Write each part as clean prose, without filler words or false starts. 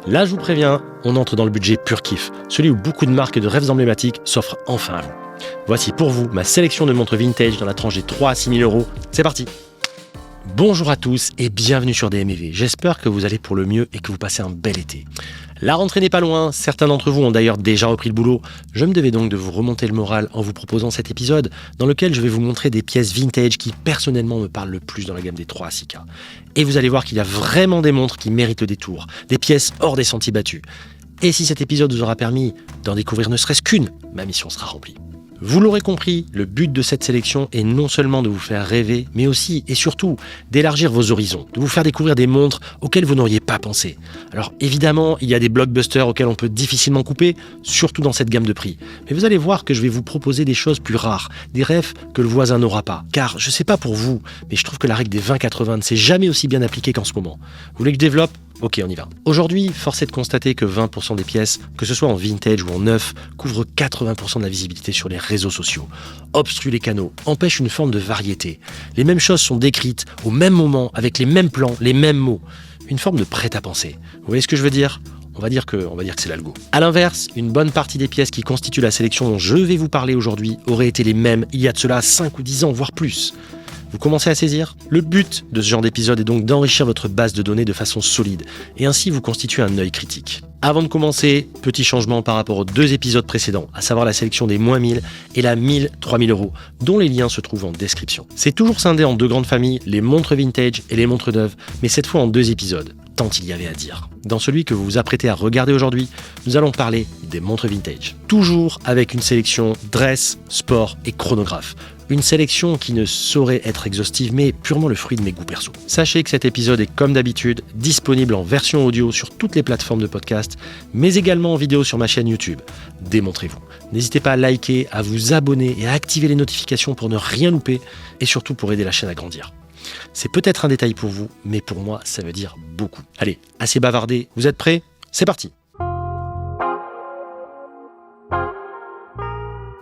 Là, je vous préviens, on entre dans le budget pur kiff, celui où beaucoup de marques et de rêves emblématiques s'offrent enfin à vous. Voici pour vous ma sélection de montres vintage dans la tranche des 3 à 6 000 euros. C'est parti! Bonjour à tous et bienvenue sur DMEV. J'espère que vous allez pour le mieux et que vous passez un bel été. La rentrée n'est pas loin, certains d'entre vous ont d'ailleurs déjà repris le boulot. Je me devais donc de vous remonter le moral en vous proposant cet épisode dans lequel je vais vous montrer des pièces vintage qui personnellement me parlent le plus dans la gamme des 3 à 6K. Et vous allez voir qu'il y a vraiment des montres qui méritent le détour, des pièces hors des sentiers battus. Et si cet épisode vous aura permis d'en découvrir ne serait-ce qu'une, ma mission sera remplie. Vous l'aurez compris, le but de cette sélection est non seulement de vous faire rêver, mais aussi et surtout d'élargir vos horizons, de vous faire découvrir des montres auxquelles vous n'auriez pas pensé. Alors évidemment, il y a des blockbusters auxquels on peut difficilement couper, surtout dans cette gamme de prix. Mais vous allez voir que je vais vous proposer des choses plus rares, des rêves que le voisin n'aura pas. Car je sais pas pour vous, mais je trouve que la règle des 20-80 ne s'est jamais aussi bien appliquée qu'en ce moment. Vous voulez que je développe ? Ok, on y va. Aujourd'hui, force est de constater que 20% des pièces, que ce soit en vintage ou en neuf, couvrent 80% de la visibilité sur les réseaux sociaux, obstruent les canaux, empêchent une forme de variété. Les mêmes choses sont décrites au même moment, avec les mêmes plans, les mêmes mots. Une forme de prêt-à-penser. Vous voyez ce que je veux dire ? On va dire que c'est l'algo. A l'inverse, une bonne partie des pièces qui constituent la sélection dont je vais vous parler aujourd'hui auraient été les mêmes il y a de cela 5 ou 10 ans, voire plus. Vous commencez à saisir ? Le but de ce genre d'épisode est donc d'enrichir votre base de données de façon solide et ainsi vous constituer un œil critique. Avant de commencer, petit changement par rapport aux 2 épisodes précédents, à savoir la sélection des moins 1000 et la 1000-3000 euros, dont les liens se trouvent en description. C'est toujours scindé en 2 grandes familles, les montres vintage et les montres neuves, mais cette fois en 2 épisodes, tant il y avait à dire. Dans celui que vous vous apprêtez à regarder aujourd'hui, nous allons parler des montres vintage. Toujours avec une sélection dress, sport et chronographe. Une sélection qui ne saurait être exhaustive, mais purement le fruit de mes goûts perso. Sachez que cet épisode est, comme d'habitude, disponible en version audio sur toutes les plateformes de podcast, mais également en vidéo sur ma chaîne YouTube. Démontrez-vous. N'hésitez pas à liker, à vous abonner et à activer les notifications pour ne rien louper, et surtout pour aider la chaîne à grandir. C'est peut-être un détail pour vous, mais pour moi, ça veut dire beaucoup. Allez, assez bavardé, vous êtes prêts ? C'est parti !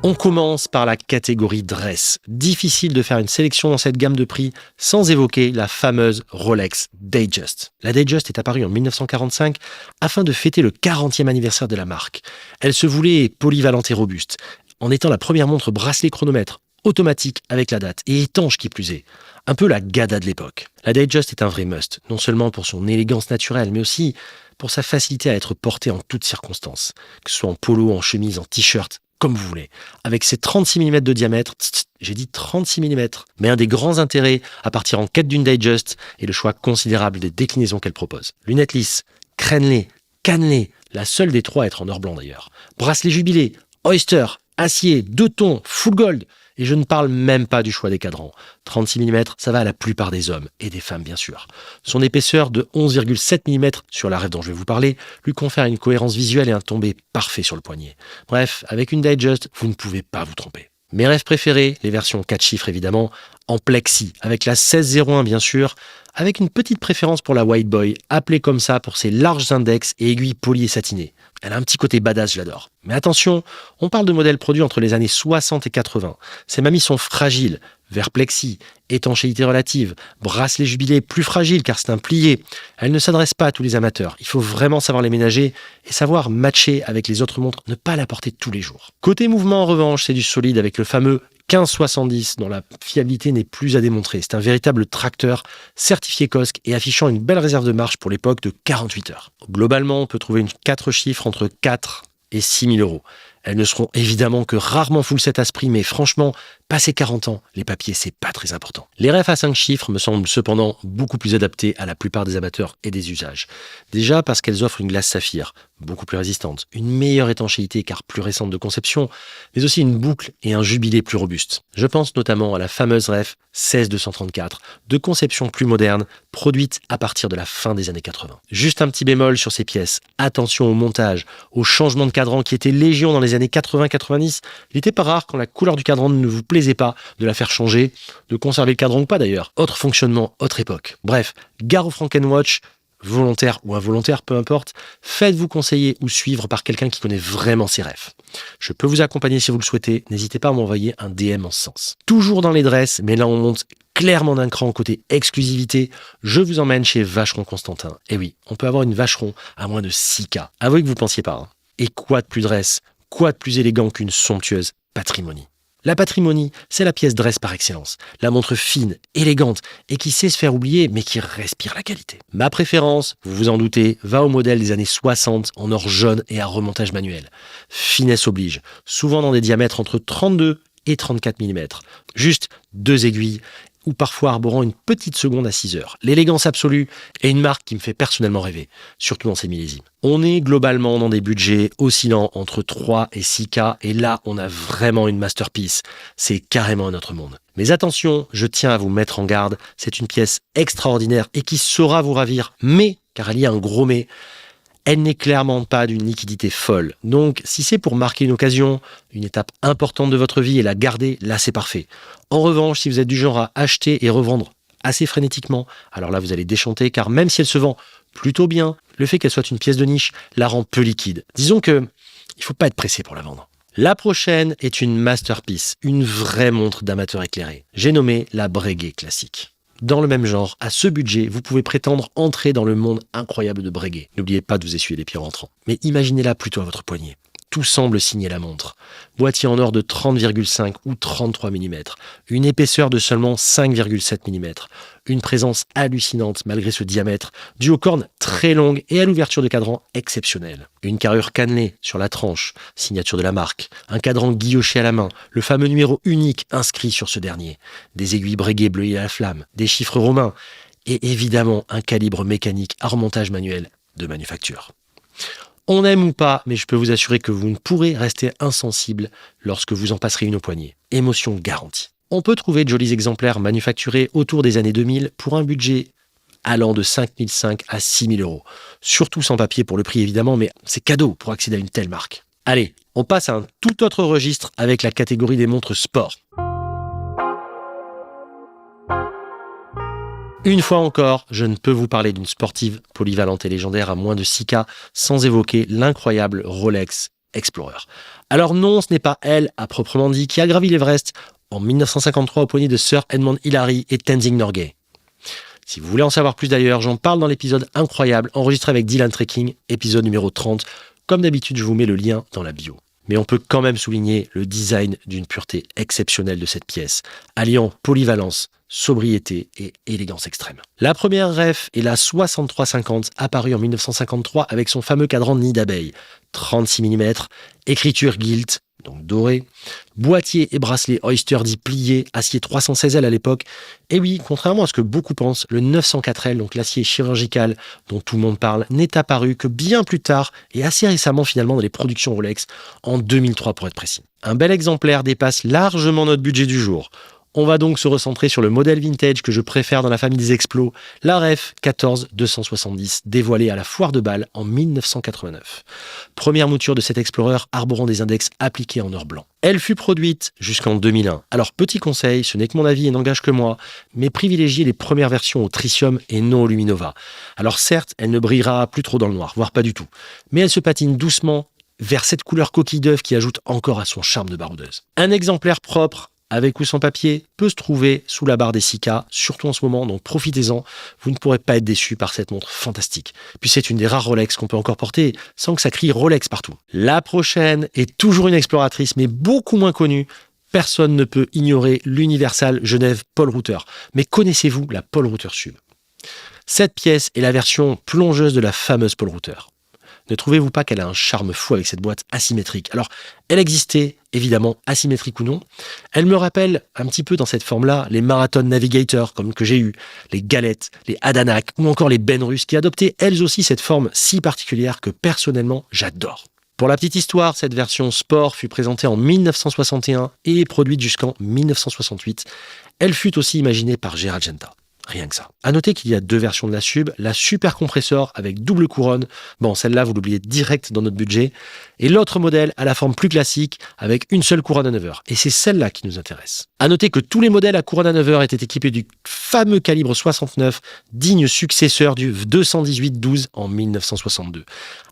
On commence par la catégorie dress. Difficile de faire une sélection dans cette gamme de prix sans évoquer la fameuse Rolex Datejust. La Datejust est apparue en 1945 afin de fêter le 40e anniversaire de la marque. Elle se voulait polyvalente et robuste, en étant la première montre bracelet chronomètre automatique avec la date et étanche qui plus est. Un peu la Gada de l'époque. La Datejust est un vrai must, non seulement pour son élégance naturelle, mais aussi pour sa facilité à être portée en toutes circonstances, que ce soit en polo, en chemise, en t-shirt, comme vous voulez. Avec ses 36 mm de diamètre, j'ai dit 36 mm, mais un des grands intérêts à partir en quête d'une Datejust est le choix considérable des déclinaisons qu'elle propose. Lunettes lisses, crénelées, cannelées, la seule des 3 à être en or blanc d'ailleurs. Bracelet jubilé, oyster, acier, 2 tons, full gold. Et je ne parle même pas du choix des cadrans. 36 mm, ça va à la plupart des hommes, et des femmes bien sûr. Son épaisseur de 11,7 mm sur la rêve dont je vais vous parler lui confère une cohérence visuelle et un tombé parfait sur le poignet. Bref, avec une Datejust, vous ne pouvez pas vous tromper. Mes rêves préférés, les versions 4 chiffres évidemment, en plexi, avec la 1601 bien sûr, avec une petite préférence pour la White Boy, appelée comme ça pour ses larges index et aiguilles polies et satinées. Elle a un petit côté badass, je l'adore. Mais attention, on parle de modèles produits entre les années 60 et 80. Ces mamies sont fragiles, verre plexi, étanchéité relative, bracelet jubilé plus fragile car c'est un plié. Elles ne s'adressent pas à tous les amateurs. Il faut vraiment savoir les ménager et savoir matcher avec les autres montres, ne pas la porter tous les jours. Côté mouvement, en revanche, c'est du solide avec le fameux 1570 dont la fiabilité n'est plus à démontrer. C'est un véritable tracteur certifié COSC et affichant une belle réserve de marche pour l'époque de 48 heures. Globalement, on peut trouver une 4 chiffres entre 4 et 6 000 euros. Elles ne seront évidemment que rarement full set à ce prix, mais franchement, passé 40 ans, les papiers, c'est pas très important. Les refs à 5 chiffres me semblent cependant beaucoup plus adaptés à la plupart des amateurs et des usages. Déjà parce qu'elles offrent une glace saphir, beaucoup plus résistante, une meilleure étanchéité car plus récente de conception, mais aussi une boucle et un jubilé plus robuste. Je pense notamment à la fameuse ref 16234, de conception plus moderne, produite à partir de la fin des années 80. Juste un petit bémol sur ces pièces, attention au montage, au changement de cadran qui était légion dans les années 80-90, il n'était pas rare quand la couleur du cadran ne vous plaisait pas de la faire changer, de conserver le cadran ou pas d'ailleurs. Autre fonctionnement, autre époque. Bref, gare au Frankenwatch, volontaire ou involontaire, peu importe, faites-vous conseiller ou suivre par quelqu'un qui connaît vraiment ses rêves. Je peux vous accompagner si vous le souhaitez, n'hésitez pas à m'envoyer un DM en ce sens. Toujours dans les dresses, mais là on monte clairement d'un cran côté exclusivité, je vous emmène chez Vacheron Constantin. Et oui, on peut avoir une Vacheron à moins de 6K. Avouez que vous pensiez pas. Et quoi de plus dresse, quoi de plus élégant qu'une somptueuse Patrimony? La Patrimony, c'est la pièce dresse par excellence. La montre fine, élégante et qui sait se faire oublier mais qui respire la qualité. Ma préférence, vous vous en doutez, va au modèle des années 60 en or jaune et à remontage manuel. Finesse oblige, souvent dans des diamètres entre 32 et 34 mm. Juste 2 aiguilles ou parfois arborant une petite seconde à 6 heures. L'élégance absolue est une marque qui me fait personnellement rêver, surtout dans ces millésimes. On est globalement dans des budgets oscillant entre 3 et 6K, et là, on a vraiment une masterpiece. C'est carrément un autre monde. Mais attention, je tiens à vous mettre en garde, c'est une pièce extraordinaire et qui saura vous ravir, mais, car il y a un gros mais, elle n'est clairement pas d'une liquidité folle. Donc, si c'est pour marquer une occasion, une étape importante de votre vie et la garder, là c'est parfait. En revanche, si vous êtes du genre à acheter et revendre assez frénétiquement, alors là vous allez déchanter, car même si elle se vend plutôt bien, le fait qu'elle soit une pièce de niche la rend peu liquide. Disons que il faut pas être pressé pour la vendre. La prochaine est une masterpiece, une vraie montre d'amateur éclairé. J'ai nommé la Breguet classique. Dans le même genre, à ce budget, vous pouvez prétendre entrer dans le monde incroyable de Breguet. N'oubliez pas de vous essuyer les pieds en rentrant. Mais imaginez-la plutôt à votre poignet. Tout semble signer la montre. Boîtier en or de 30,5 ou 33 mm. Une épaisseur de seulement 5,7 mm. Une présence hallucinante malgré ce diamètre, dû aux cornes très longues et à l'ouverture de cadran exceptionnelle. Une carrure cannelée sur la tranche, signature de la marque. Un cadran guilloché à la main, le fameux numéro unique inscrit sur ce dernier. Des aiguilles Breguet bleues à la flamme, des chiffres romains et évidemment un calibre mécanique à remontage manuel de manufacture. On aime ou pas, mais je peux vous assurer que vous ne pourrez rester insensible lorsque vous en passerez une au poignet. Émotion garantie. On peut trouver de jolis exemplaires manufacturés autour des années 2000 pour un budget allant de 5 500 à 6 000 euros. Surtout sans papier pour le prix évidemment, mais c'est cadeau pour accéder à une telle marque. Allez, on passe à un tout autre registre avec la catégorie des montres sport. Une fois encore, je ne peux vous parler d'une sportive polyvalente et légendaire à moins de 6K sans évoquer l'incroyable Rolex Explorer. Alors non, ce n'est pas elle, à proprement dit, qui a gravi l'Everest en 1953 au poignet de Sir Edmond Hillary et Tenzing Norgay. Si vous voulez en savoir plus d'ailleurs, j'en parle dans l'épisode incroyable enregistré avec Dylan Trekking, épisode numéro 30. Comme d'habitude, je vous mets le lien dans la bio. Mais on peut quand même souligner le design d'une pureté exceptionnelle de cette pièce, alliant polyvalence, sobriété et élégance extrême. La première ref est la 6350, apparue en 1953 avec son fameux cadran nid d'abeille, 36 mm, écriture gilt, donc doré, boîtier et bracelet Oyster dit plié, acier 316L à l'époque. Et oui, contrairement à ce que beaucoup pensent, le 904L, donc l'acier chirurgical dont tout le monde parle, n'est apparu que bien plus tard et assez récemment finalement dans les productions Rolex, en 2003 pour être précis. Un bel exemplaire dépasse largement notre budget du jour. On va donc se recentrer sur le modèle vintage que je préfère dans la famille des Explos, la Ref 14270, dévoilée à la Foire de Bâle en 1989. Première mouture de cet Explorer arborant des index appliqués en or blanc. Elle fut produite jusqu'en 2001. Alors petit conseil, ce n'est que mon avis et n'engage que moi, mais privilégiez les premières versions au tritium et non au luminova. Alors certes, elle ne brillera plus trop dans le noir, voire pas du tout, mais elle se patine doucement vers cette couleur coquille d'œuf qui ajoute encore à son charme de baroudeuse. Un exemplaire propre, avec ou sans papier, peut se trouver sous la barre des 6K, surtout en ce moment, donc profitez-en, vous ne pourrez pas être déçus par cette montre fantastique. Puis c'est une des rares Rolex qu'on peut encore porter sans que ça crie Rolex partout. La prochaine est toujours une exploratrice, mais beaucoup moins connue. Personne ne peut ignorer l'Universal Genève Paul Reuter. Mais connaissez-vous la Paul Reuter Sub? Cette pièce est la version plongeuse de la fameuse Paul Reuter. Ne trouvez-vous pas qu'elle a un charme fou avec cette boîte asymétrique? Alors, elle existait, évidemment, asymétrique ou non. Elle me rappelle un petit peu dans cette forme-là les Marathon Navigator, comme que j'ai eu, les Galettes, les Adanak ou encore les Benrus, qui adoptaient elles aussi cette forme si particulière que personnellement, j'adore. Pour la petite histoire, cette version sport fut présentée en 1961 et produite jusqu'en 1968. Elle fut aussi imaginée par Gérald Genta. Rien que ça. À noter qu'il y a deux versions de la Sub, la Super Compressor avec double couronne. Bon, celle-là, vous l'oubliez direct dans notre budget. Et l'autre modèle à la forme plus classique avec une seule couronne à 9 heures. Et c'est celle-là qui nous intéresse. À noter que tous les modèles à couronne à 9 heures étaient équipés du fameux calibre 69, digne successeur du 218-12 en 1962.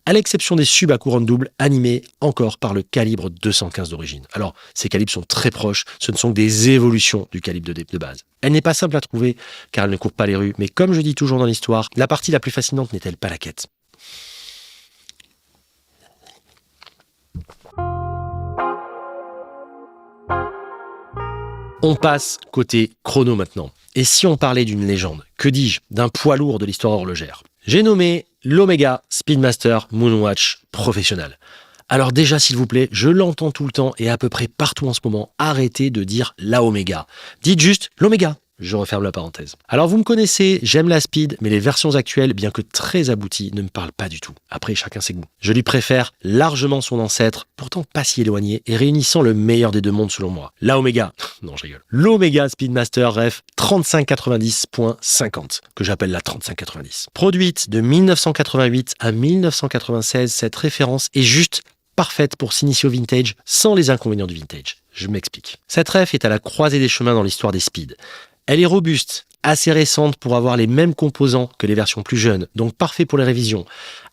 À l'exception des Sub à couronne double, animés encore par le calibre 215 d'origine. Alors, ces calibres sont très proches, ce ne sont que des évolutions du calibre de base. Elle n'est pas simple à trouver, car elle ne court pas les rues, mais comme je dis toujours dans l'histoire, la partie la plus fascinante n'est-elle pas la quête ? On passe côté chrono maintenant. Et si on parlait d'une légende, que dis-je, d'un poids lourd de l'histoire horlogère ? J'ai nommé l'Omega Speedmaster Moonwatch Professionnal. Alors déjà, s'il vous plaît, je l'entends tout le temps et à peu près partout en ce moment, arrêtez de dire la Omega. Dites juste l'Omega. Je referme la parenthèse. Alors vous me connaissez, j'aime la speed, mais les versions actuelles, bien que très abouties, ne me parlent pas du tout. Après, chacun ses goûts. Je lui préfère largement son ancêtre, pourtant pas si éloigné, et réunissant le meilleur des deux mondes selon moi. La Omega, non je rigole, l'Omega Speedmaster Ref 3590.50, que j'appelle la 3590. Produite de 1988 à 1996, cette référence est juste parfaite pour s'initier au vintage sans les inconvénients du vintage. Je m'explique. Cette ref est à la croisée des chemins dans l'histoire des speeds. Elle est robuste, assez récente pour avoir les mêmes composants que les versions plus jeunes, donc parfait pour les révisions.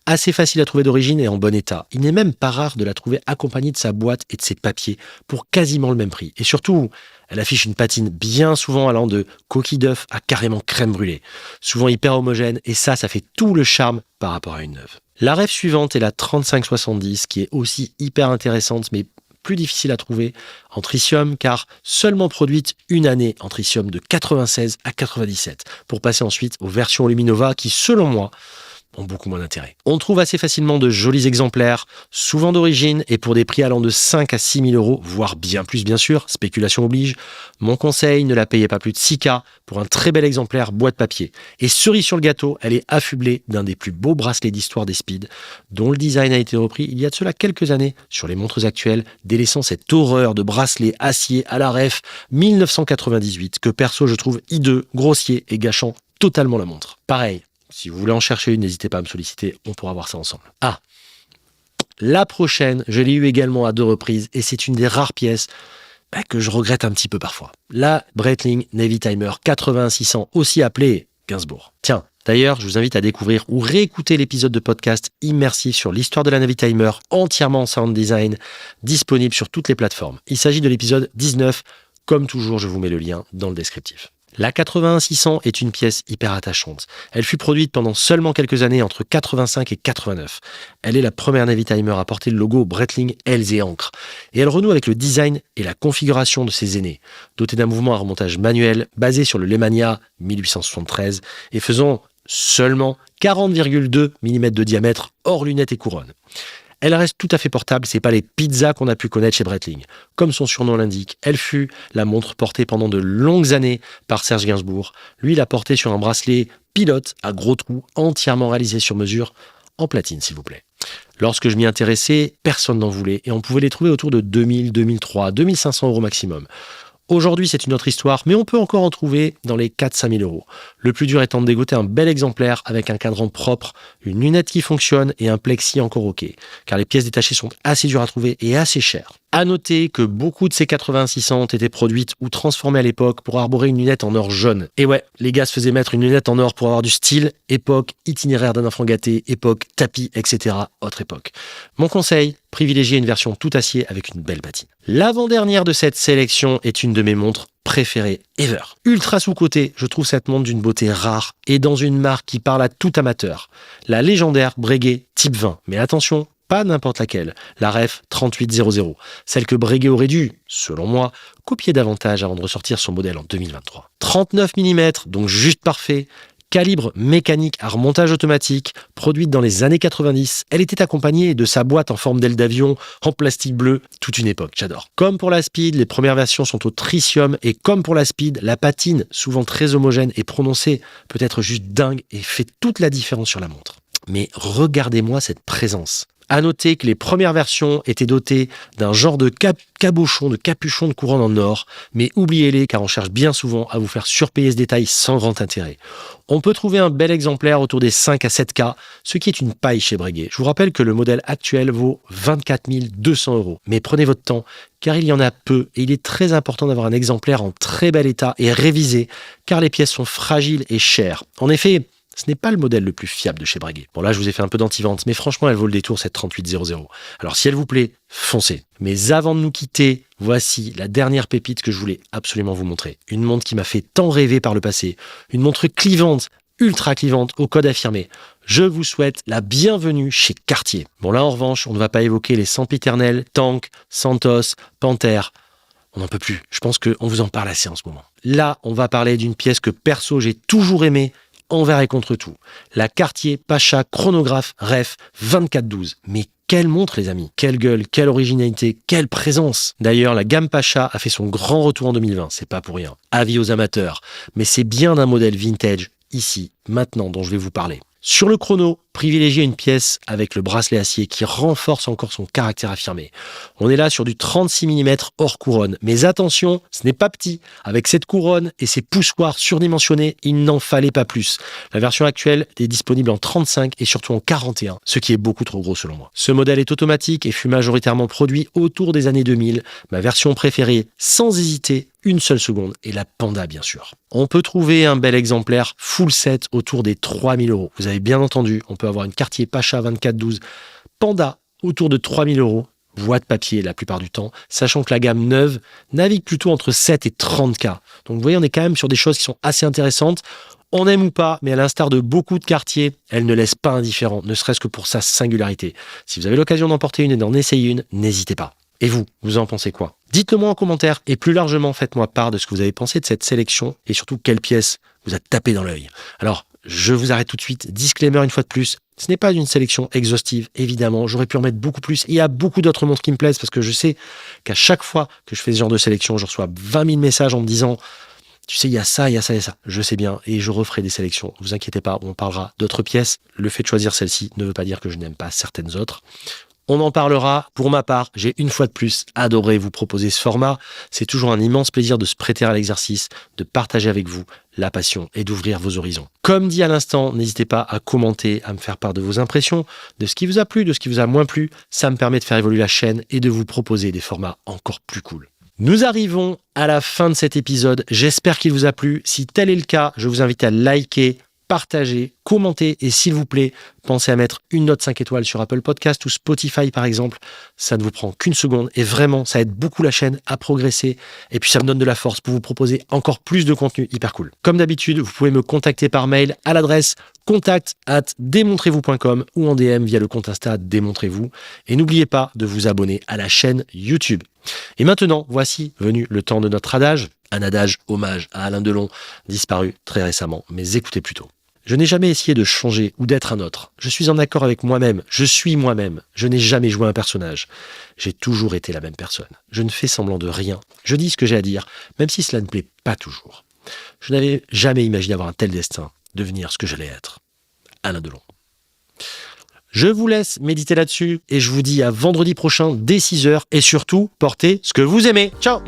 Assez facile à trouver d'origine et en bon état. Il n'est même pas rare de la trouver accompagnée de sa boîte et de ses papiers pour quasiment le même prix. Et surtout, elle affiche une patine bien souvent allant de coquille d'œuf à carrément crème brûlée. Souvent hyper homogène et ça fait tout le charme par rapport à une neuve. La ref suivante est la 3570 qui est aussi hyper intéressante mais plus difficile à trouver en tritium car seulement produite une année en tritium de 96 à 97 pour passer ensuite aux versions Luminova qui selon moi ont beaucoup moins d'intérêt. On trouve assez facilement de jolis exemplaires, souvent d'origine et pour des prix allant de 5 à 6 000 euros, voire bien plus bien sûr, spéculation oblige. Mon conseil, ne la payez pas plus de 6K pour un très bel exemplaire boîte papier. Et cerise sur le gâteau, elle est affublée d'un des plus beaux bracelets d'histoire des speeds, dont le design a été repris il y a de cela quelques années sur les montres actuelles, délaissant cette horreur de bracelet acier à la ref 1998 que perso je trouve hideux, grossier et gâchant totalement la montre. Pareil. Si vous voulez en chercher une, n'hésitez pas à me solliciter, on pourra voir ça ensemble. Ah, la prochaine, je l'ai eue également à 2 reprises et c'est une des rares pièces que je regrette un petit peu parfois. La Breitling Navitimer 81600, aussi appelée Gainsbourg. Tiens, d'ailleurs, je vous invite à découvrir ou réécouter l'épisode de podcast immersif sur l'histoire de la Navitimer, entièrement en sound design, disponible sur toutes les plateformes. Il s'agit de l'épisode 19. Comme toujours, je vous mets le lien dans le descriptif. La 81600 est une pièce hyper attachante. Elle fut produite pendant seulement quelques années entre 85 et 89. Elle est la première Navitimer à porter le logo Breitling ailes et ancres. Et elle renoue avec le design et la configuration de ses aînés, dotée d'un mouvement à remontage manuel basé sur le Lemania 1873 et faisant seulement 40,2 mm de diamètre hors lunettes et couronne. Elle reste tout à fait portable, c'est pas les pizzas qu'on a pu connaître chez Breitling. Comme son surnom l'indique, elle fut la montre portée pendant de longues années par Serge Gainsbourg. Lui, l'a portée sur un bracelet pilote à gros trous, entièrement réalisé sur mesure, en platine s'il vous plaît. Lorsque je m'y intéressais, personne n'en voulait et on pouvait les trouver autour de 2000, 2003, 2500 euros maximum. Aujourd'hui, c'est une autre histoire, mais on peut encore en trouver dans les 4-5 000 euros. Le plus dur étant de dégoter un bel exemplaire avec un cadran propre, une lunette qui fonctionne et un plexi encore OK, car les pièces détachées sont assez dures à trouver et assez chères. À noter que beaucoup de ces 8600 ont été produites ou transformées à l'époque pour arborer une lunette en or jaune. Et ouais, les gars se faisaient mettre une lunette en or pour avoir du style, époque itinéraire d'un enfant gâté, époque tapis, etc. Autre époque. Mon conseil, privilégiez une version tout acier avec une belle patine. L'avant-dernière de cette sélection est une de mes montres préférées ever. Ultra sous-cotée, je trouve cette montre d'une beauté rare et dans une marque qui parle à tout amateur. La légendaire Breguet Type 20. Mais attention, pas n'importe laquelle, la ref 3800, celle que Breguet aurait dû, selon moi, copier davantage avant de ressortir son modèle en 2023. 39 mm, donc juste parfait, calibre mécanique à remontage automatique, produite dans les années 90, elle était accompagnée de sa boîte en forme d'aile d'avion, en plastique bleu, toute une époque, j'adore. Comme pour la Speed, les premières versions sont au tritium, et comme pour la Speed, la patine, souvent très homogène et prononcée, peut être juste dingue et fait toute la différence sur la montre. Mais regardez-moi cette présence. À noter que les premières versions étaient dotées d'un genre de capuchon de couronne en or, mais oubliez-les car on cherche bien souvent à vous faire surpayer ce détail sans grand intérêt. On peut trouver un bel exemplaire autour des 5 à 7K, ce qui est une paille chez Breguet. Je vous rappelle que le modèle actuel vaut 24 200 €. Mais prenez votre temps, car il y en a peu et il est très important d'avoir un exemplaire en très bel état et révisé, car les pièces sont fragiles et chères. En effet, ce n'est pas le modèle le plus fiable de chez Breguet. Bon là, je vous ai fait un peu d'anti-vente, mais franchement, elle vaut le détour, cette 3800. Alors si elle vous plaît, foncez. Mais avant de nous quitter, voici la dernière pépite que je voulais absolument vous montrer. Une montre qui m'a fait tant rêver par le passé. Une montre clivante, ultra clivante, au code affirmé. Je vous souhaite la bienvenue chez Cartier. Bon là, en revanche, on ne va pas évoquer les sempiternels, Tank, Santos, Panthère. On n'en peut plus. Je pense qu'on vous en parle assez en ce moment. Là, on va parler d'une pièce que perso, j'ai toujours aimée, envers et contre tout. La Cartier Pacha Chronographe Ref 2412. Mais quelle montre, les amis! Quelle gueule, quelle originalité, quelle présence! D'ailleurs, la gamme Pacha a fait son grand retour en 2020, c'est pas pour rien. Avis aux amateurs. Mais c'est bien d'un modèle vintage, ici, maintenant, dont je vais vous parler. Sur le chrono, privilégiez une pièce avec le bracelet acier qui renforce encore son caractère affirmé. On est là sur du 36 mm hors couronne. Mais attention, ce n'est pas petit. Avec cette couronne et ses poussoirs surdimensionnés, il n'en fallait pas plus. La version actuelle est disponible en 35 et surtout en 41, ce qui est beaucoup trop gros selon moi. Ce modèle est automatique et fut majoritairement produit autour des années 2000. Ma version préférée, sans hésiter, une seule seconde, et la Panda bien sûr. On peut trouver un bel exemplaire full set autour des 3000 €. Vous avez bien entendu, on peut avoir une Cartier Pacha 2412 Panda autour de 3000 €, boîte papier la plupart du temps, sachant que la gamme neuve navigue plutôt entre 7 et 30K. Donc vous voyez, on est quand même sur des choses qui sont assez intéressantes. On aime ou pas, mais à l'instar de beaucoup de Cartier, elle ne laisse pas indifférent, ne serait-ce que pour sa singularité. Si vous avez l'occasion d'en porter une et d'en essayer une, n'hésitez pas. Et vous en pensez quoi? Dites-le moi en commentaire et plus largement faites-moi part de ce que vous avez pensé de cette sélection et surtout quelle pièce vous a tapé dans l'œil. Alors, je vous arrête tout de suite. Disclaimer une fois de plus, ce n'est pas une sélection exhaustive, évidemment. J'aurais pu en mettre beaucoup plus. Et il y a beaucoup d'autres montres qui me plaisent parce que je sais qu'à chaque fois que je fais ce genre de sélection, je reçois 20 000 messages en me disant « Tu sais, il y a ça, il y a ça, il y a ça. » Je sais bien et je referai des sélections. Ne vous inquiétez pas, on parlera d'autres pièces. Le fait de choisir celle-ci ne veut pas dire que je n'aime pas certaines autres. On en parlera. Pour ma part, j'ai une fois de plus adoré vous proposer ce format. C'est toujours un immense plaisir de se prêter à l'exercice, de partager avec vous la passion et d'ouvrir vos horizons. Comme dit à l'instant, n'hésitez pas à commenter, à me faire part de vos impressions, de ce qui vous a plu, de ce qui vous a moins plu. Ça me permet de faire évoluer la chaîne et de vous proposer des formats encore plus cool. Nous arrivons à la fin de cet épisode. J'espère qu'il vous a plu. Si tel est le cas, je vous invite à liker, partagez, commentez et s'il vous plaît, pensez à mettre une note 5 étoiles sur Apple Podcast ou Spotify par exemple. Ça ne vous prend qu'une seconde et vraiment, ça aide beaucoup la chaîne à progresser et puis ça me donne de la force pour vous proposer encore plus de contenu hyper cool. Comme d'habitude, vous pouvez me contacter par mail à l'adresse contact@démontrez-vous.com ou en DM via le compte Insta Démontrez-vous. Et n'oubliez pas de vous abonner à la chaîne YouTube. Et maintenant, voici venu le temps de notre adage. Un adage hommage à Alain Delon, disparu très récemment, mais écoutez plutôt. Je n'ai jamais essayé de changer ou d'être un autre. Je suis en accord avec moi-même. Je suis moi-même. Je n'ai jamais joué un personnage. J'ai toujours été la même personne. Je ne fais semblant de rien. Je dis ce que j'ai à dire, même si cela ne plaît pas toujours. Je n'avais jamais imaginé avoir un tel destin, devenir ce que j'allais être. Alain Delon. Je vous laisse méditer là-dessus et je vous dis à vendredi prochain dès 6h et surtout, portez ce que vous aimez. Ciao!